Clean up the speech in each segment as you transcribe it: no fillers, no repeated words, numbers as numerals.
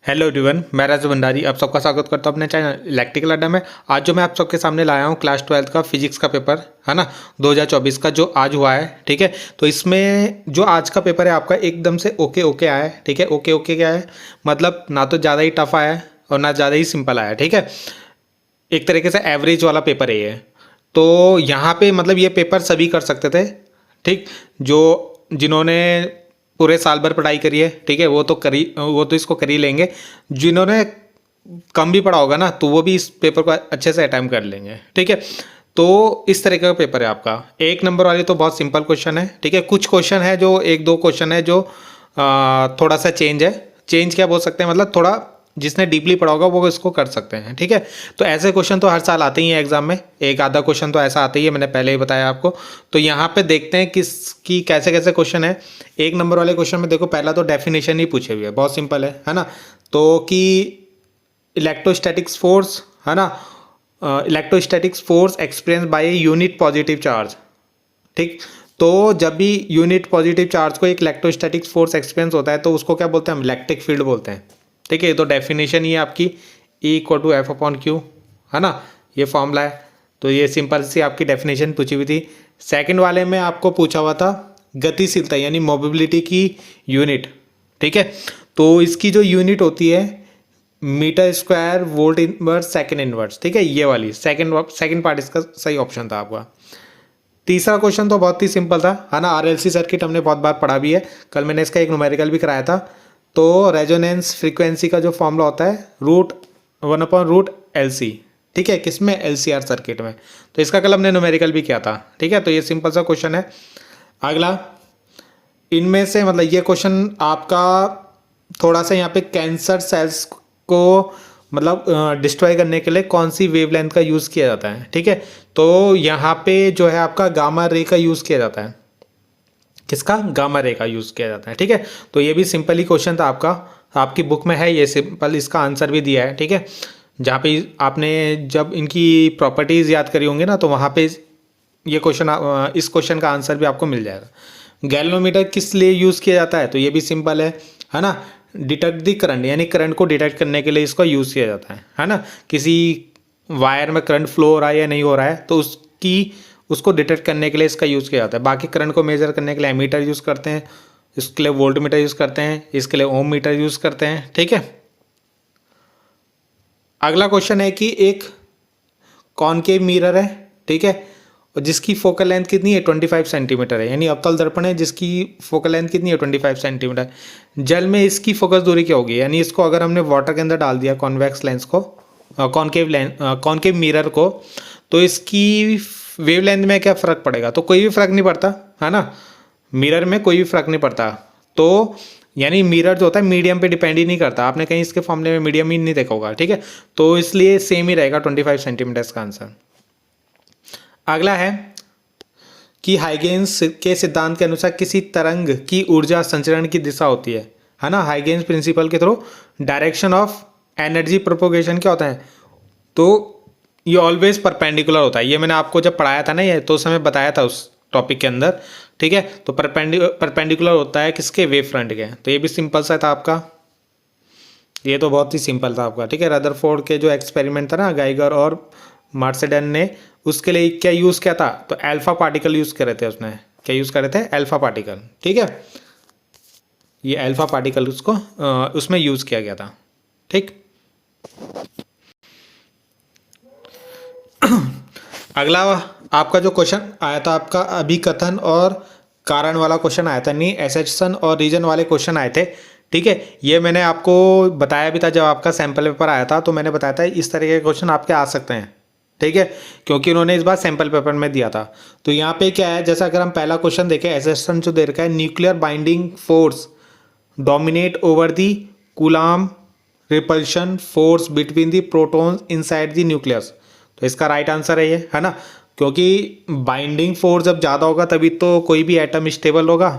Hello everyone, मैं राजू भंडारी आप सबका स्वागत करता हूं अपने चैनल इलेक्ट्रिकल अड्डा में। आज जो मैं आप सबके सामने लाया हूं क्लास 12 का फिजिक्स का पेपर है ना, 2024 का जो आज हुआ है। ठीक है, तो इसमें जो आज का पेपर है आपका एकदम से ओके ओके आया है। ठीक है, ओके ओके क्या है मतलब, ना तो ज़्यादा ही टफ आया है और ना ज़्यादा ही सिंपल आया है। ठीक है, एक तरीके से एवरेज वाला पेपर है ये। तो यहाँ पे मतलब ये पेपर सभी कर सकते थे। ठीक, जो जिन्होंने पूरे साल भर पढ़ाई करी है, ठीक है, वो तो इसको कर ही लेंगे। जिन्होंने कम भी पढ़ा होगा ना, तो वो भी इस पेपर को अच्छे से अटैम्प्ट कर लेंगे। ठीक है, तो इस तरीके का पेपर है आपका। एक नंबर वाले तो बहुत सिंपल क्वेश्चन है। ठीक है, कुछ क्वेश्चन है जो एक दो क्वेश्चन है जो थोड़ा सा चेंज है। चेंज क्या बोल सकते हैं, मतलब थोड़ा जिसने डीपली पढ़ा होगा वो इसको कर सकते हैं। ठीक है, तो ऐसे क्वेश्चन तो हर साल आते ही हैं एग्जाम में, एक आधा क्वेश्चन तो ऐसा आता ही है, मैंने पहले ही बताया आपको। तो यहाँ पे देखते हैं किसकी कैसे कैसे क्वेश्चन है। एक नंबर वाले क्वेश्चन में देखो, पहला तो डेफिनेशन ही पूछे हुए है, बहुत सिंपल है ना। तो कि इलेक्ट्रोस्टैटिक्स फोर्स है ना, electrostatics force experience by unit positive charge. ठीक, तो जब भी यूनिट पॉजिटिव चार्ज को एक इलेक्ट्रोस्टैटिक फोर्स एक्सपीरियंस होता है तो उसको क्या बोलते हैं, हम इलेक्ट्रिक फील्ड बोलते हैं। ठीक है, तो डेफिनेशन ये आपकी E=F/Q है ना, ये फॉर्मूला है। तो ये सिंपल सी आपकी डेफिनेशन पूछी हुई थी। सेकंड वाले में आपको पूछा हुआ था गतिशीलता यानी मोबिलिटी की यूनिट। ठीक है, तो इसकी जो यूनिट होती है metre square volt inverse second inverse. ठीक है, ये वाली सेकंड पार्ट इसका सही ऑप्शन था आपका। तीसरा क्वेश्चन तो बहुत ही सिंपल था है ना, आरएलसी सर्किट हमने बहुत बार पढ़ा भी है, कल मैंने इसका एक न्यूमेरिकल भी कराया था। तो रेजोनेंस फ्रीक्वेंसी का जो फॉर्मूला होता है √1/√LC। ठीक है, किसमें, LCR सर्किट में। तो इसका कल हमने न्यूमेरिकल भी किया था। ठीक है, तो ये सिंपल सा क्वेश्चन है। अगला, इनमें से मतलब ये क्वेश्चन आपका थोड़ा सा यहाँ पे कैंसर सेल्स को मतलब डिस्ट्रॉय करने के लिए कौन सी वेवलेंथ का यूज़ किया जाता है। ठीक है, तो यहाँ पे जो है आपका गामा रे का यूज़ किया जाता है। किसका, गामा रे का यूज़ किया जाता है। ठीक है, तो ये भी सिंपल ही क्वेश्चन था आपका, आपकी बुक में है ये सिंपल, इसका आंसर भी दिया है। ठीक है, जहाँ पे आपने जब इनकी प्रॉपर्टीज़ याद करी होंगी ना, तो वहाँ पे ये क्वेश्चन, इस क्वेश्चन का आंसर भी आपको मिल जाएगा। गैल्वेनोमीटर किस लिए यूज़ किया जाता है, तो ये भी सिंपल है ना, डिटेक्ट दी करंट यानी करंट को डिटेक्ट करने के लिए इसका यूज़ किया जाता है ना। किसी वायर में करंट फ्लो हो रहा है या नहीं हो रहा है तो उसको डिटेक्ट करने के लिए इसका यूज़ किया जाता है। बाकी करंट को मेजर करने के लिए एमीटर यूज़ करते हैं, इसके लिए वोल्ट मीटर यूज़ करते हैं, इसके लिए ओम मीटर यूज़ करते हैं। ठीक है, अगला क्वेश्चन है कि एक कॉनकेव मिरर है। ठीक है, और जिसकी फोकल लेंथ कितनी है, 25 सेंटीमीटर है, यानी अवतल दर्पण है जिसकी फोकल लेंथ कितनी है, 25 सेंटीमीटर। जल में इसकी फोकस दूरी क्या होगी, यानी इसको अगर हमने वाटर के अंदर डाल दिया कॉन्वेक्स लेंस को, कॉनकेव मिरर को, तो इसकी वेवलेंथ में क्या फ़र्क पड़ेगा, तो कोई भी फ़र्क नहीं पड़ता है ना, मिरर में कोई भी फ़र्क नहीं पड़ता। तो यानी मिरर जो होता है मीडियम पे डिपेंड ही नहीं करता, आपने कहीं इसके फॉर्मूले में मीडियम ही नहीं देखा होगा। ठीक है, तो इसलिए सेम ही रहेगा 25 सेंटीमीटर का आंसर। अगला है कि हाइगेन्स के सिद्धांत के अनुसार किसी तरंग की ऊर्जा संचरण की दिशा होती है ना, हाइगेन्स प्रिंसिपल के through direction of energy propagation क्या होता है, तो ये ऑलवेज परपेंडिकुलर होता है। ये मैंने आपको जब पढ़ाया था ना, ये तो उस समय बताया था उस टॉपिक के अंदर। ठीक है, तो परपेंडिकुलर होता है किसके, वेव फ्रंट के। तो ये भी सिंपल सा था आपका, ये तो बहुत ही सिंपल था आपका। ठीक है, रदरफोर्ड के जो एक्सपेरिमेंट था ना, गाइगर और मार्सेडन ने, उसके लिए क्या यूज़ किया था, तो अल्फा पार्टिकल यूज़ करे थे उसने। क्या यूज़ करे थे, अल्फा पार्टिकल। ठीक है, ये अल्फा पार्टिकल उसको उसमें यूज़ किया गया था। ठीक, अगला आपका जो क्वेश्चन आया था आपका अभिकथन और कारण वाला क्वेश्चन आया था, नहीं एसेशन और रीजन वाले क्वेश्चन आए थे। ठीक है, ये मैंने आपको बताया भी था जब आपका सैम्पल पेपर आया था, तो मैंने बताया था इस तरह के क्वेश्चन आपके आ सकते हैं। ठीक है, क्योंकि उन्होंने इस बार सैम्पल पेपर में दिया था। तो यहाँ पे क्या है, जैसा अगर हम पहला क्वेश्चन देखें, एसेशन जो दे रखा है, nuclear binding force dominate over the coulomb repulsion force between the protons inside the nucleus. तो इसका राइट आंसर है ये, है ना, क्योंकि बाइंडिंग फोर्स जब ज़्यादा होगा तभी तो कोई भी एटम स्टेबल होगा।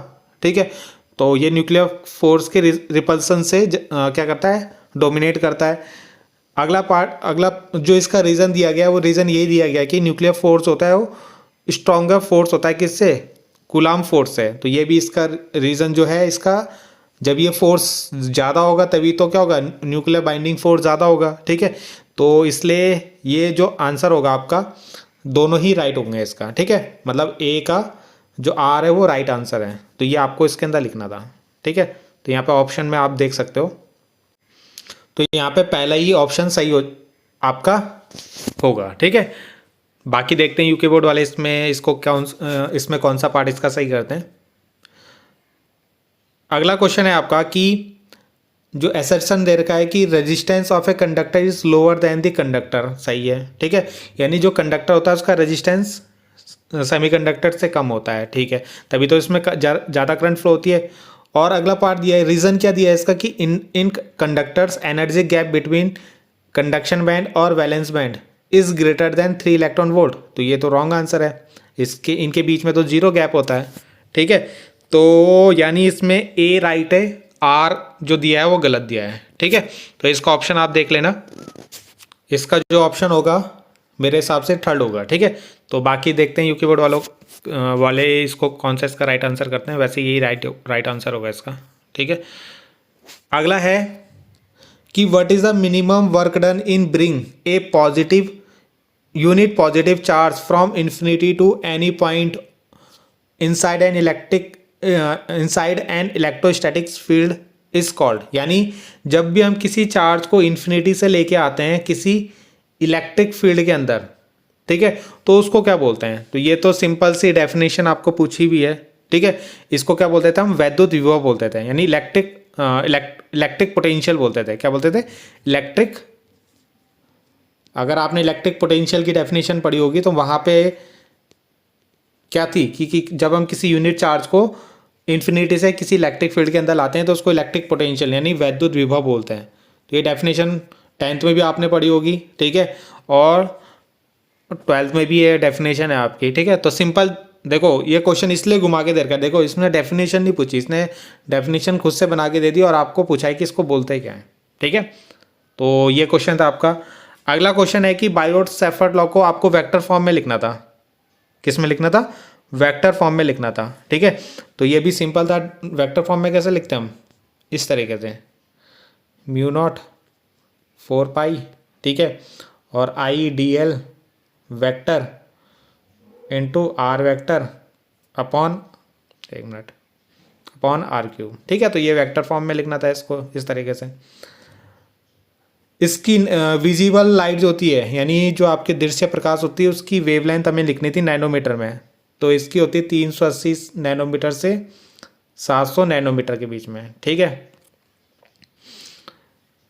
ठीक है, तो ये न्यूक्लियर फोर्स के रिपल्सन से क्या करता है, डोमिनेट करता है। अगला जो इसका रीज़न दिया गया है वो रीज़न यही दिया गया है कि न्यूक्लियर फोर्स होता है वो स्ट्रॉन्गर फोर्स होता है किससे, कूलाम फोर्स से। तो ये भी इसका रीज़न जो है इसका जब ये फोर्स ज़्यादा होगा तभी तो क्या होगा, न्यूक्लियर बाइंडिंग फोर्स ज़्यादा होगा, ठीक है। तो इसलिए ये जो आंसर होगा आपका, दोनों ही राइट होंगे इसका, ठीक है। मतलब ए का जो आर है वो राइट आंसर है, तो ये आपको इसके अंदर लिखना था, ठीक है। तो यहाँ पे ऑप्शन में आप देख सकते हो, तो यहाँ पे पहला ही ऑप्शन सही हो आपका होगा, ठीक है। बाकी देखते हैं यूके बोर्ड वाले इसमें इसको इसमें कौन सा पार्ट इसका सही करते हैं। अगला क्वेश्चन है आपका कि जो एसर्शन दे रखा है कि resistance of a conductor is lower than the conductor, सही है, ठीक है। यानी जो कंडक्टर होता है उसका रेजिस्टेंस सेमीकंडक्टर से कम होता है, ठीक है, तभी तो इसमें ज़्यादा करंट फ्लो होती है। और अगला पार्ट दिया है, रीज़न क्या दिया है इसका कि in conductors energy gap between conduction band और valence band is greater than 3 electron volt, तो ये तो रॉन्ग आंसर है। इसके इनके बीच में तो जीरो गैप होता है, ठीक है। तो यानी इसमें ए राइट है, आर जो दिया है वो गलत दिया है, ठीक है। तो इसका ऑप्शन आप देख लेना, इसका जो ऑप्शन होगा मेरे हिसाब से थर्ड होगा, ठीक है। तो बाकी देखते हैं यूके बोर्ड वाले इसको कौन सा इसका राइट आंसर करते हैं। वैसे यही राइट आंसर होगा इसका, ठीक है। अगला है कि what is the minimum work done in bring a positive unit positive charge from infinity to any point inside an electrostatic field is called. यानी जब भी हम किसी चार्ज को इन्फिनिटी से लेके आते हैं किसी इलेक्ट्रिक फील्ड के अंदर, ठीक है, तो उसको क्या बोलते हैं। तो ये तो सिंपल सी डेफिनेशन आपको पूछी भी है, ठीक है। इसको क्या बोलते थे हम, वैद्युत विभव बोलते थे, यानी इलेक्ट्रिक पोटेंशियल बोलते थे। क्या बोलते थे, इलेक्ट्रिक। अगर आपने इलेक्ट्रिक पोटेंशियल की डेफिनेशन पढ़ी होगी तो वहाँ पे क्या थी कि जब हम किसी यूनिट चार्ज को इन्फिनिटी से किसी इलेक्ट्रिक फील्ड के अंदर लाते हैं तो उसको इलेक्ट्रिक पोटेंशियल यानी वैद्युत विभव बोलते हैं। तो ये डेफिनेशन 10th में भी आपने पढ़ी होगी, ठीक है, और 12th में भी ये डेफिनेशन है आपकी, ठीक है। तो सिंपल देखो, ये क्वेश्चन इसलिए घुमा के दे रखा है, देखो इसने डेफिनेशन नहीं पूछी, इसने डेफिनेशन खुद से बना के दे दी और आपको पूछा है कि इसको बोलते क्या है, ठीक है। तो ये क्वेश्चन था आपका। अगला क्वेश्चन है कि बायोट-सैफर्ट लॉ को आपको वेक्टर फॉर्म में लिखना था। किस में लिखना था, वेक्टर फॉर्म में लिखना था, ठीक है। तो ये भी सिंपल था। वेक्टर फॉर्म में कैसे लिखते हैं हम, इस तरीके से, म्यू नॉट 4 पाई, ठीक है, और I D L vector into R vector upon, एक मिनट, अपॉन आर क्यूब, ठीक है। तो ये वेक्टर फॉर्म में लिखना था इसको इस तरीके से। इसकी विजिबल लाइट जो होती है, यानी जो आपके दृश्य प्रकाश होती है, उसकी वेवलेंथ हमें लिखनी थी नैनोमीटर में। तो इसकी होती है 380 नैनोमीटर से 700 नैनोमीटर के बीच में, ठीक है।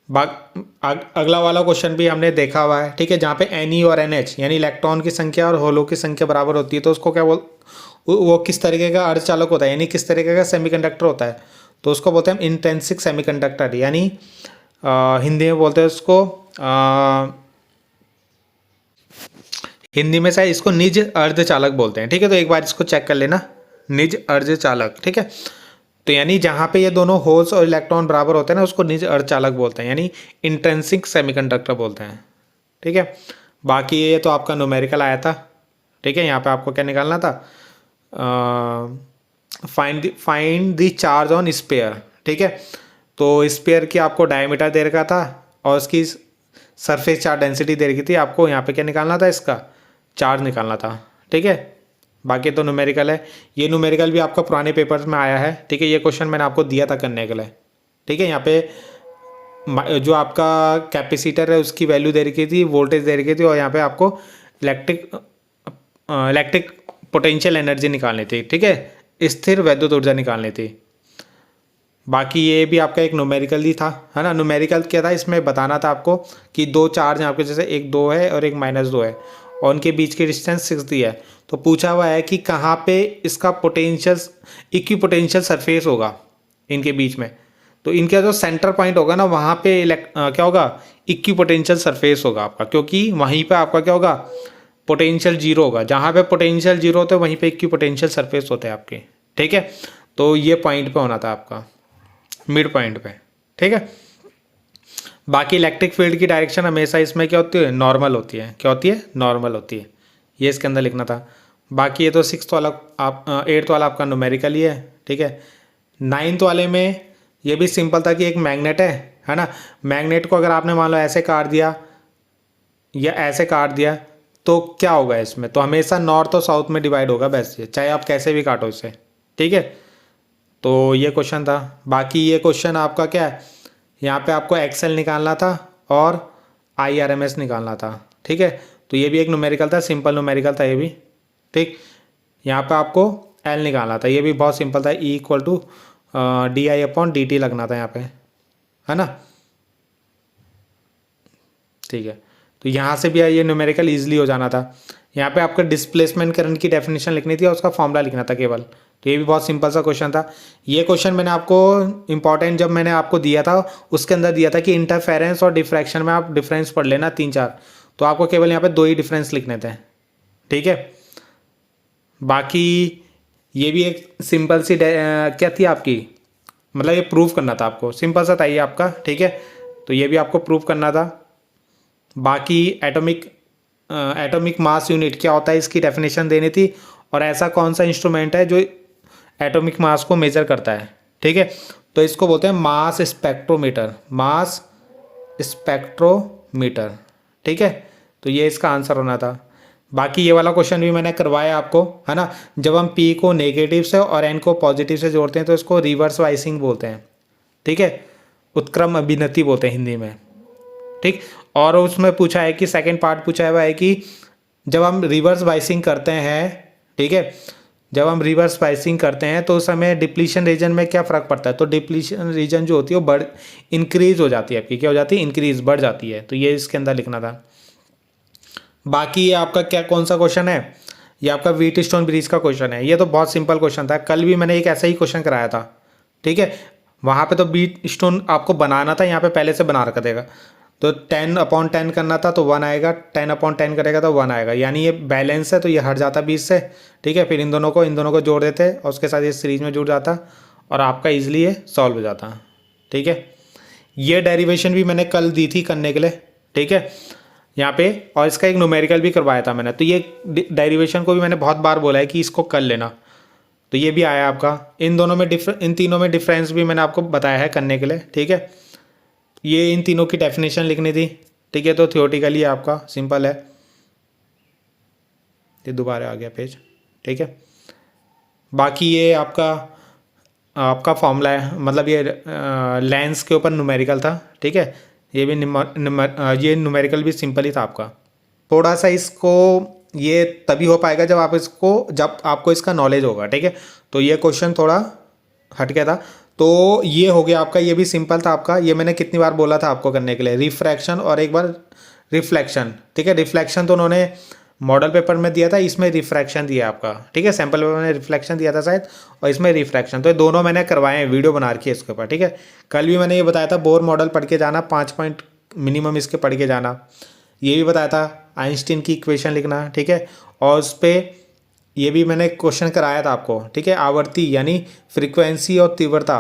अगला वाला क्वेश्चन भी हमने देखा हुआ है, ठीक है, जहाँ पे एन और एन एच यानी इलेक्ट्रॉन की संख्या और होलो की संख्या बराबर होती है, तो उसको क्या वो किस तरीके का अर्धचालक होता है, यानी किस तरीके का सेमीकंडक्टर होता है। तो उसको बोलते हैं इंट्रिंसिक सेमीकंडक्टर, यानी हिंदी में बोलते हैं उसको, हिंदी में शायद इसको निज अर्धचालक बोलते हैं, ठीक है। तो एक बार इसको चेक कर लेना, निज अर्धचालक, ठीक है। तो यानी जहाँ पे ये दोनों होल्स और इलेक्ट्रॉन बराबर होते हैं ना, उसको निज अर्धचालक बोलते हैं, यानी इंट्रिंसिक सेमीकंडक्टर बोलते हैं, ठीक है। बाकी ये तो आपका न्यूमेरिकल आया था, ठीक है। यहाँ पे आपको क्या निकालना था, find the charge on sphere, ठीक है। तो स्फीयर की आपको डायमीटर दे रखा था और उसकी सरफेस चार्ज डेंसिटी दे रखी थी। आपको यहाँ पे क्या निकालना था, इसका चार्ज निकालना था, ठीक है। बाकी तो न्यूमेरिकल है, ये न्यूमेरिकल भी आपका पुराने पेपर्स में आया है, ठीक है। ये क्वेश्चन मैंने आपको दिया था करने के लिए, ठीक है। यहाँ पे जो आपका कैपेसिटर है उसकी वैल्यू दे रखी थी, वोल्टेज दे रखी थी, और यहाँ पे आपको इलेक्ट्रिक पोटेंशियल एनर्जी निकालनी थी, ठीक है, स्थिर वैद्युत ऊर्जा निकालनी थी। बाकी ये भी आपका एक न्यूमेरिकल ही था, है ना। न्यूमेरिकल क्या था, इसमें बताना था आपको कि दो चार्ज हैं आपके, जैसे एक 2 है और एक -2 है, और उनके बीच की डिस्टेंस 6 दी है। तो पूछा हुआ है कि कहाँ पे इसका पोटेंशियल इक्वी पोटेंशियल सरफेस होगा इनके बीच में। तो इनका जो सेंटर पॉइंट होगा ना, वहाँ पे क्या होगा, इक्वी पोटेंशियल सरफेस होगा आपका, क्योंकि वहीं पे आपका क्या होगा, पोटेंशियल जीरो होगा। जहाँ पे पोटेंशियल जीरो होता है वहीं पे इक्वी पोटेंशियल सरफेस होते हैं आपके, ठीक है। तो ये पॉइंट पे होना था आपका, मिड पॉइंट पे, ठीक है। बाकी इलेक्ट्रिक फील्ड की डायरेक्शन हमेशा इसमें क्या होती है, नॉर्मल होती है। क्या होती है, नॉर्मल होती है। ये इसके अंदर लिखना था। बाकी ये तो 6th वाला 8th वाला आपका न्यूमेरिकल ही है, ठीक है। 9th वाले में ये भी सिंपल था कि एक मैग्नेट है ना, मैग्नेट को अगर आपने मान लो ऐसे काट दिया या ऐसे काट दिया तो क्या होगा इसमें, तो हमेशा नॉर्थ और साउथ में डिवाइड होगा बस, ये चाहे आप कैसे भी काटो इसे, ठीक है। तो ये क्वेश्चन था। बाकी ये क्वेश्चन आपका क्या है, यहाँ पे आपको एक्सेल निकालना था और IRMS निकालना था, ठीक है। तो ये भी एक न्यूमेरिकल था, सिंपल न्यूमेरिकल था ये भी, ठीक। यहाँ पे आपको L निकालना था, ये भी बहुत सिंपल था, E = DI/dt लगना था यहाँ पे, है ना, ठीक है। तो यहाँ से भी ये न्यूमेरिकल ईजिली हो जाना था। यहाँ पे आपका डिस्प्लेसमेंट करंट की डेफिनेशन लिखनी थी और उसका फॉर्मूला लिखना था केवल। तो ये भी बहुत सिंपल सा क्वेश्चन था। ये क्वेश्चन मैंने आपको इंपॉर्टेंट जब मैंने आपको दिया था उसके अंदर दिया था कि इंटरफेरेंस और डिफ्रैक्शन में आप डिफरेंस पढ़ लेना 3-4, तो आपको केवल यहाँ पे 2 ही डिफरेंस लिखने थे, ठीक है। बाकी ये भी एक सिंपल सी क्या थी आपकी, मतलब ये प्रूव करना था आपको, सिंपल सा था ये आपका, ठीक है। तो ये भी आपको प्रूव करना था। बाकी एटॉमिक मास यूनिट क्या होता है इसकी डेफिनेशन देनी थी, और ऐसा कौन सा इंस्ट्रूमेंट है जो एटॉमिक मास को मेजर करता है, ठीक है। तो इसको बोलते हैं मास स्पेक्ट्रोमीटर, मास स्पेक्ट्रोमीटर, ठीक है। तो ये इसका आंसर होना था। बाकी ये वाला क्वेश्चन भी मैंने करवाया आपको, है ना। जब हम P को नेगेटिव से और N को पॉजिटिव से जोड़ते हैं तो इसको रिवर्स वाइसिंग बोलते हैं, ठीक है, उत्क्रम अभिनति बोलते हैं हिंदी में, ठीक। और उसमें पूछा है कि सेकंड पार्ट पूछा हुआ है कि जब हम रिवर्स वाइसिंग करते हैं, ठीक है, जब हम रिवर्स वाइसिंग करते हैं तो उस समय डिप्लीशन रीजन में क्या फ़र्क पड़ता है, तो डिप्लीशन रीजन जो होती है वो इंक्रीज हो जाती है आपकी, क्या हो जाती है, इंक्रीज, बढ़ जाती है। तो ये इसके अंदर लिखना था। बाकी ये आपका क्या कौन सा क्वेश्चन है, ये आपका व्हीट स्टोन ब्रिज का क्वेश्चन है। ये तो बहुत सिंपल क्वेश्चन था, कल भी मैंने एक ऐसा ही क्वेश्चन कराया था, ठीक है। वहाँ पे तो व्हीट स्टोन आपको बनाना था, यहाँ पे पहले से बना रखा देगा। तो 10/10 करना था तो 1 आएगा, 10/10 करेगा तो 1 आएगा, यानी ये बैलेंस है तो ये हट जाता 20 से, ठीक है। फिर इन दोनों को जोड़ देते और उसके साथ ये सीरीज में जुड़ जाता और आपका ईजिली ये सॉल्व हो जाता, ठीक है। ये डेरिवेशन भी मैंने कल दी थी करने के लिए, ठीक है, यहाँ पे, और इसका एक न्यूमेरिकल भी करवाया था मैंने। तो ये डेरिवेशन को भी मैंने बहुत बार बोला है कि इसको कर लेना, तो ये भी आया आपका। इन तीनों में डिफरेंस भी मैंने आपको बताया है करने के लिए, ठीक है। ये इन तीनों की डेफिनेशन लिखनी थी, ठीक है। तो थियोरेटिकली आपका सिंपल है, ये दोबारा आ गया पेज, ठीक है। बाकी ये आपका फॉर्मूला है, मतलब ये लेंस के ऊपर न्यूमेरिकल था, ठीक है। ये भी ये न्यूमेरिकल भी सिंपल ही था आपका। थोड़ा सा इसको ये तभी हो पाएगा जब आपको इसका नॉलेज होगा, ठीक है। तो ये क्वेश्चन थोड़ा हट गया था, तो ये हो गया आपका, ये भी सिंपल था आपका। ये मैंने कितनी बार बोला था आपको करने के लिए, रिफ्रैक्शन और एक बार रिफ्लेक्शन, ठीक है। रिफ्लेक्शन तो उन्होंने मॉडल पेपर में दिया था, इसमें रिफ्रैक्शन दिया आपका, ठीक है। सैम्पल पेपर में रिफ्लेक्शन दिया था शायद, और इसमें रिफ्रैक्शन, तो ये दोनों मैंने करवाए हैं, वीडियो बना रखी है इसके ऊपर, ठीक है। कल भी मैंने ये बताया था बोर मॉडल पढ़ के जाना, 5 पॉइंट मिनिमम इसके पढ़ के जाना। ये भी बताया था आइंस्टीन की इक्वेशन लिखना, ठीक है। और उस पर ये भी मैंने क्वेश्चन कराया था आपको, ठीक है। आवर्ती यानी फ्रीक्वेंसी और तीव्रता,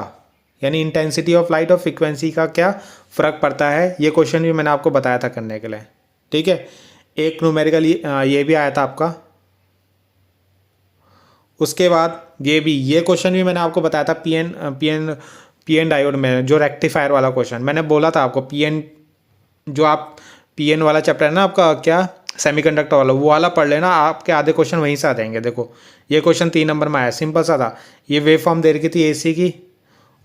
यानी इंटेंसिटी ऑफ लाइट और फ्रीक्वेंसी का क्या फ़र्क पड़ता है, ये क्वेश्चन भी मैंने आपको बताया था करने के लिए, ठीक है। एक न्यूमेरिकल ये भी आया था आपका। उसके बाद ये क्वेश्चन भी मैंने आपको बताया था पीएन डायोड में, जो रेक्टिफायर वाला क्वेश्चन मैंने बोला था आपको। जो आप पीएन वाला चैप्टर है ना आपका, क्या सेमीकंडक्टर वाला, वो वाला पढ़ लेना, आपके आधे क्वेश्चन वहीं से आ जाएंगे। देखो ये क्वेश्चन 3 नंबर में आया, सिंपल सा था। ये वेव फॉर्म दे रखी थी एसी की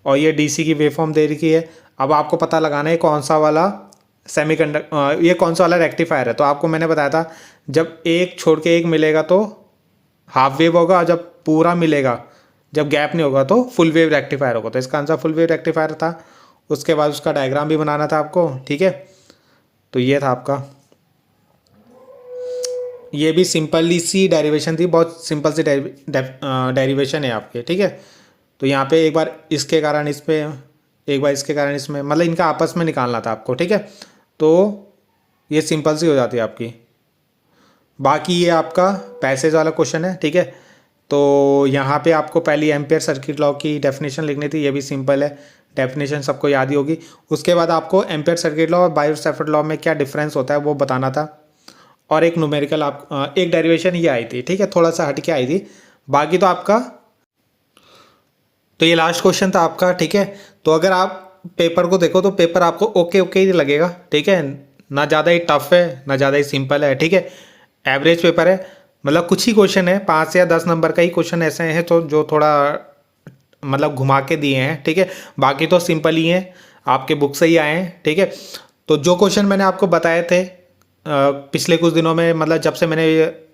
और ये डीसी की वेव फॉर्म दे रखी है। अब आपको पता लगाना है कौन सा वाला ये कौन सा वाला रेक्टिफायर है। तो आपको मैंने बताया था जब एक छोड़ के एक मिलेगा तो हाफ वेव होगा, और जब पूरा मिलेगा, जब गैप नहीं होगा तो फुल वेव रेक्टिफायर होगा। तो इसका आंसर फुल वेव रेक्टिफायर था। उसके बाद उसका डायग्राम भी बनाना था आपको, ठीक है। तो ये था आपका, ये भी सिंपल सी डेरिवेशन थी, बहुत सिंपल सी डेरिवेशन है आपके, ठीक है। तो यहाँ पे एक बार इसके कारण इस पे, एक बार इसके कारण इसमें, मतलब इनका आपस में निकालना था आपको, ठीक है। तो ये सिंपल सी हो जाती है आपकी। बाकी ये आपका पैसेज वाला क्वेश्चन है, ठीक है। तो यहाँ पे आपको पहली एम्पियर सर्किट लॉ की डेफिनेशन लिखनी थी, ये भी सिंपल है, डेफिनेशन सबको याद ही होगी। उसके बाद आपको एम्पियर सर्किट लॉ और बायो-सैवर्ट लॉ में क्या डिफरेंस होता है वो बताना था, और एक न्यूमेरिकल एक डेरिवेशन ये आई थी, ठीक है, थोड़ा सा हट के आई थी। बाकी तो तो ये लास्ट क्वेश्चन था आपका, ठीक है। तो अगर आप पेपर को देखो तो पेपर आपको ओके ओके ही लगेगा, ठीक है। ना ज़्यादा ही टफ है ना ज़्यादा ही सिंपल है, ठीक है। एवरेज पेपर है, मतलब कुछ ही क्वेश्चन है, 5 या 10 नंबर का ही क्वेश्चन ऐसे हैं तो जो थोड़ा मतलब घुमा के दिए हैं, ठीक है। बाकी तो सिंपल ही हैं, आपके बुक से ही आए हैं, ठीक है। तो जो क्वेश्चन मैंने आपको बताए थे पिछले कुछ दिनों में, मतलब जब से मैंने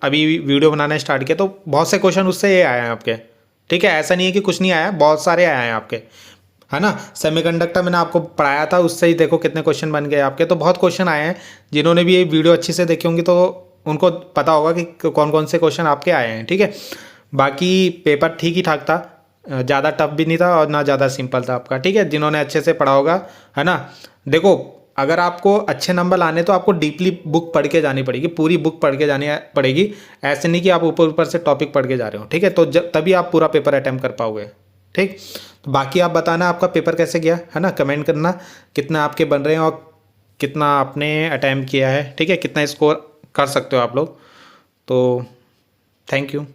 अभी वीडियो बनाना स्टार्ट किया, तो बहुत से क्वेश्चन उससे ये आए हैं आपके, ठीक है। ऐसा नहीं है कि कुछ नहीं आया, बहुत सारे आए हैं आपके, है ना। सेमीकंडक्टर मैंने आपको पढ़ाया था, उससे ही देखो कितने क्वेश्चन बन गए आपके। तो बहुत क्वेश्चन आए हैं, जिन्होंने भी ये वीडियो अच्छी से देखी होंगी तो उनको पता होगा कि कौन कौन से क्वेश्चन आपके आए हैं, ठीक है। बाकी पेपर ठीक ही ठाक था, ज़्यादा टफ भी नहीं था और ना ज़्यादा सिंपल था आपका, ठीक है। जिन्होंने अच्छे से पढ़ा होगा, है ना। देखो, अगर आपको अच्छे नंबर लाने तो आपको डीपली बुक पढ़ के जानी पड़ेगी, पूरी बुक पढ़ के जानी पड़ेगी। ऐसे नहीं कि आप ऊपर ऊपर से टॉपिक पढ़ के जा रहे हो, ठीक है। तो तभी आप पूरा पेपर अटैम्प्ट कर पाओगे, ठीक। तो बाकी आप बताना आपका पेपर कैसे गया, है ना। कमेंट करना कितना आपके बन रहे हैं और कितना आपने अटैम्प्ट किया है, ठीक है। कितना स्कोर कर सकते हो आप लोग। तो थैंक यू।